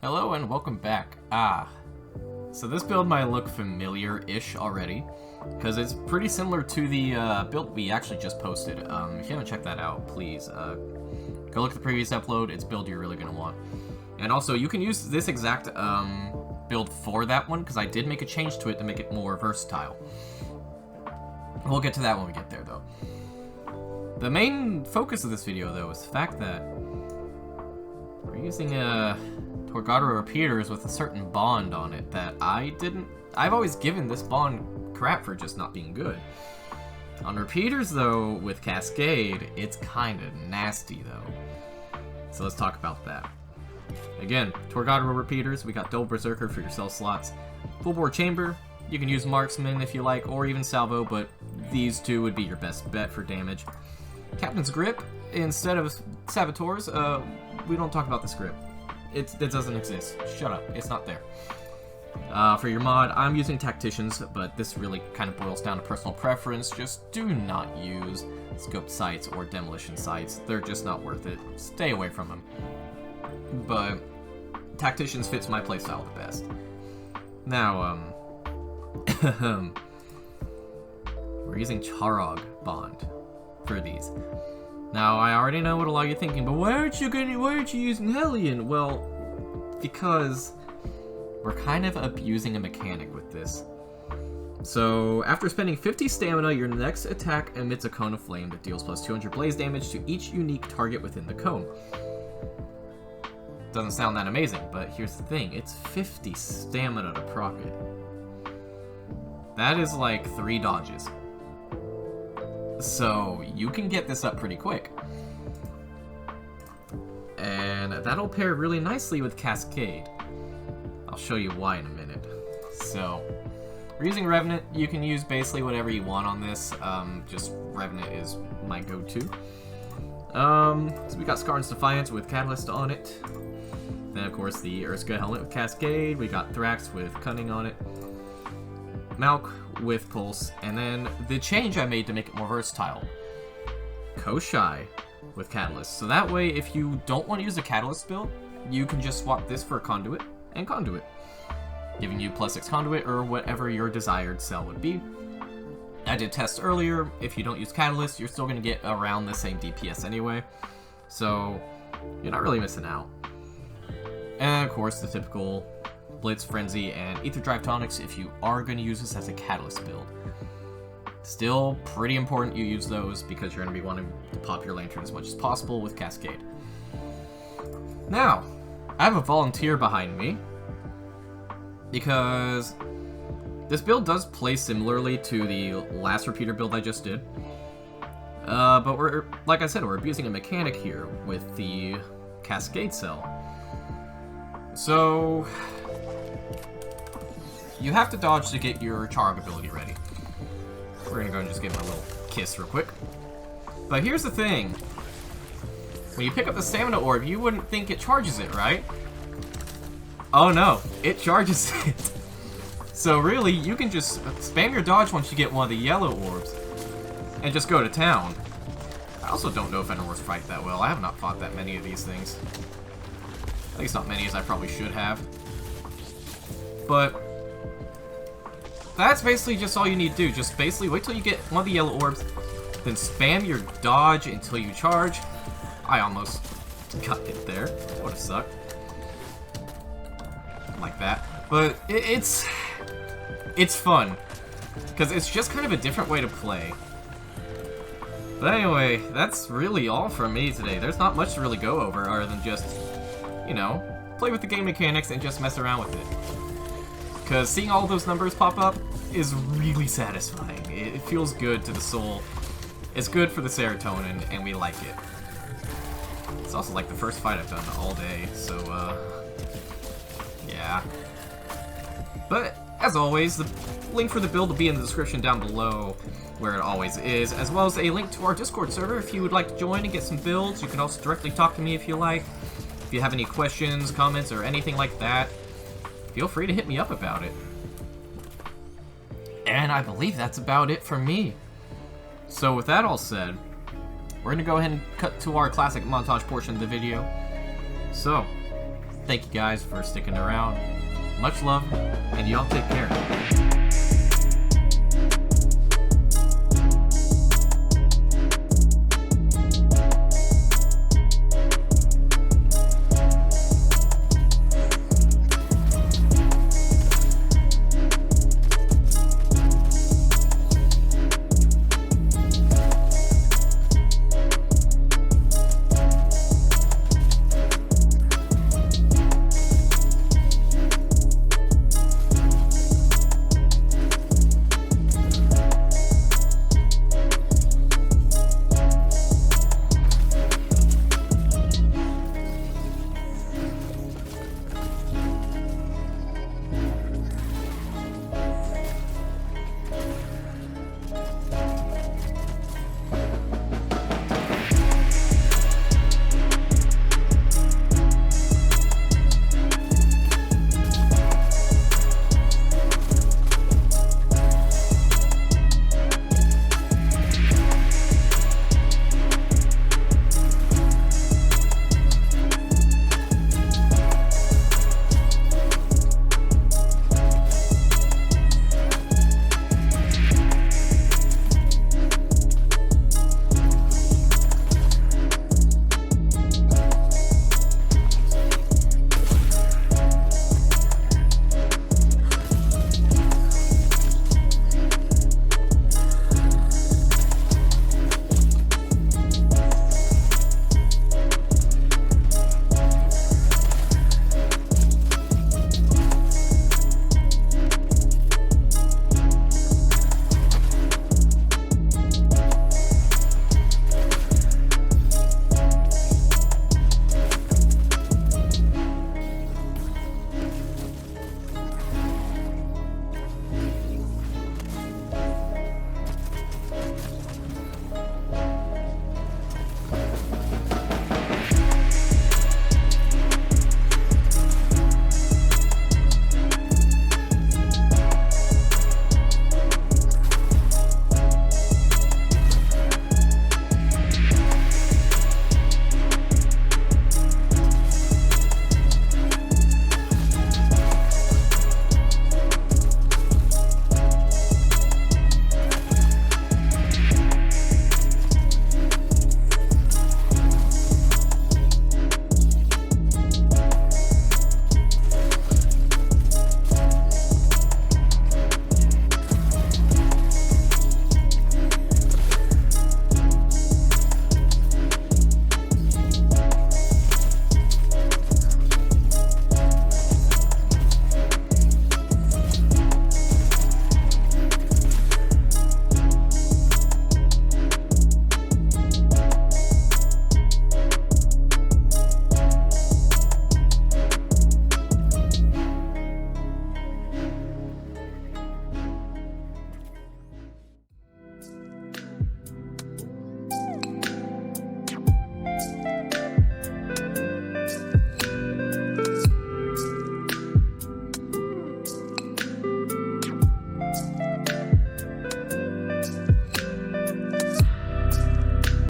Hello and welcome back. So this build might look familiar-ish already, because it's pretty similar to the build we actually just posted. If you haven't checked that out, please go look at the previous upload. It's a build you're really going to want. And also, you can use this exact build for that one, because I did make a change to it to make it more versatile. We'll get to that when we get there, though. The main focus of this video, though, is the fact that we're using Torgado repeaters with a certain bond on it that I've always given this bond crap for just not being good. On repeaters, though, with Cascade, it's kinda nasty, though. So let's talk about that. Again, Torgado repeaters, we got Double Berserker for your cell slots. Full Bore Chamber, you can use Marksman if you like, or even Salvo, but these two would be your best bet for damage. Captain's Grip, instead of Saboteurs, we don't talk about this grip. It doesn't exist. Shut up. It's not there. For your mod, I'm using Tacticians, but this really kind of boils down to personal preference. Just do not use Scoped Sights or Demolition Sights. They're just not worth it. Stay away from them. But Tacticians fits my playstyle the best. Now, we're using Charog Bond for these. Now, I already know what a lot of you are thinking, but why aren't you using Hellion? Well, because we're kind of abusing a mechanic with this. So, after spending 50 stamina, your next attack emits a cone of flame that deals plus 200 blaze damage to each unique target within the cone. Doesn't sound that amazing, but here's the thing, it's 50 stamina to proc it. That is like 3 dodges. So, you can get this up pretty quick. And that'll pair really nicely with Cascade. I'll show you why in a minute. So, we're using Revenant. You can use basically whatever you want on this. Just Revenant is my go-to. So we got Skarn's Defiance with Catalyst on it. Then, of course, the Urska Helmet with Cascade. We got Thrax with Cunning on it. Malk with Pulse, and then the change I made to make it more versatile, Koshai with Catalyst. So that way, if you don't want to use a Catalyst build, you can just swap this for Conduit and Conduit, giving you +6 Conduit or whatever your desired cell would be. I did test earlier, if you don't use Catalyst, you're still going to get around the same DPS anyway, so you're not really missing out. And of course, the typical Blitz, Frenzy, and Aetherdrive Tonics if you are going to use this as a Catalyst build. Still pretty important you use those because you're going to be wanting to pop your Lantern as much as possible with Cascade. Now, I have a volunteer behind me because this build does play similarly to the last repeater build I just did. But we're, like I said, we're abusing a mechanic here with the Cascade cell. So, you have to dodge to get your Charog ability ready. We're gonna go and just give him a little kiss real quick. But here's the thing. When you pick up the Stamina Orb, you wouldn't think it charges it, right? Oh no, it charges it. So really, you can just spam your dodge once you get one of the yellow orbs, and just go to town. I also don't know if Fenrir's fight that well. I have not fought that many of these things. At least not many as I probably should have. But that's basically just all you need to do. Just basically wait till you get one of the yellow orbs, then spam your dodge until you charge. I almost got hit there. That would have sucked. Like that. But it's fun. Because it's just kind of a different way to play. But anyway, that's really all from me today. There's not much to really go over other than just, you know, play with the game mechanics and just mess around with it. Because seeing all those numbers pop up is really satisfying. It feels good to the soul. It's good for the serotonin, and we like it. It's also like the first fight I've done all day, so, yeah. But, as always, the link for the build will be in the description down below, where it always is, as well as a link to our Discord server if you would like to join and get some builds. You can also directly talk to me if you like. If you have any questions, comments, or anything like that, feel free to hit me up about it. And I believe that's about it for me. So with that all said, we're going to go ahead and cut to our classic montage portion of the video. So, Thank you guys for sticking around. Much love, and y'all take care.